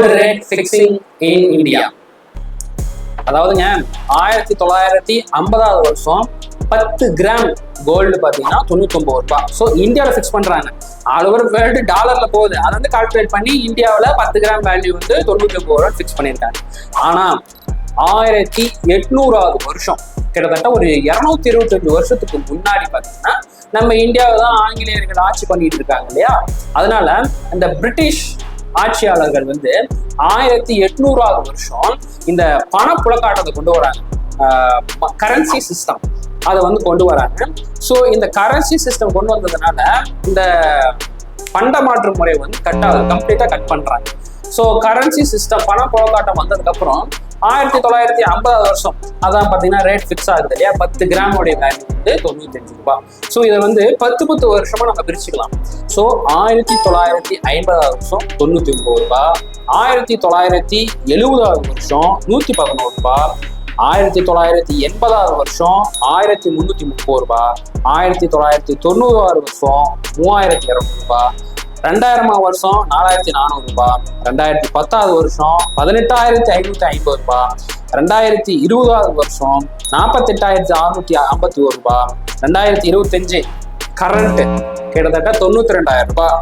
Gold rate fixing in India. அதாவதுங்க 1950 வருஷம் 10 gram gold பார்த்தீங்கன்னா 99 ரூபாய். ஸோ இந்தியாவில் ஃபிக்ஸ் பண்றாங்க. ஆல் ஓவர் வேர்ல்டு டாலர்ல போகுது. அதை வந்து கால்குலேட் பண்ணி இந்தியாவில் 10 கிராம் வேல்யூ வந்து 99 ரூபாய் ஃபிக்ஸ் பண்ணியிருக்காங்க. ஆனா 1800வது வருஷம், கிட்டத்தட்ட ஒரு 225 வருஷத்துக்கு முன்னாடி பார்த்தீங்கன்னா நம்ம இந்தியாவை தான் ஆங்கிலேயர்கள் ஆட்சி பண்ணிட்டு இருக்காங்க இல்லையா. அதனால இந்த பிரிட்டிஷ் ஆட்சியாளர்கள் வந்து 1800வது வருஷம் இந்த பணப்புழக்காட்டத்தை கொண்டு வராங்க. கரன்சி சிஸ்டம் அதை வந்து கொண்டு வராங்க. ஸோ இந்த கரன்சி சிஸ்டம் கொண்டு வந்ததுனால இந்த பண்ட மாற்று முறை வந்து கம்ப்ளீட்டா கட் பண்றாங்க. ஸோ கரன்சி சிஸ்டம் பணப்புழக்காட்டம் வந்ததுக்கு அப்புறம் 1950 வருஷம் அதான் பார்த்தீங்கன்னா ரேட் ஃபிக்ஸ் ஆகுது இல்லையா. 10 கிராமோடைய வேல்யூ வந்து 95 ரூபாய். ஸோ இதை வந்து 10 வருஷமா நம்ம பிரிச்சுக்கலாம். ஸோ 1950 வருஷம் 99 ரூபாய், 1970 வருஷம் 111 ரூபாய், 1980 வருஷம் 1330 ரூபாய், 1990 வருஷம் 3200 ரூபாய், 2000 வருஷம் 4400 ரூபாய், 2010 வருஷம் 18550 ரூபாய், 2020 வருஷம் 48651 ரூபாய், 2025 கரண்ட் கிட்டத்தட்ட 92000 ரூபாய்.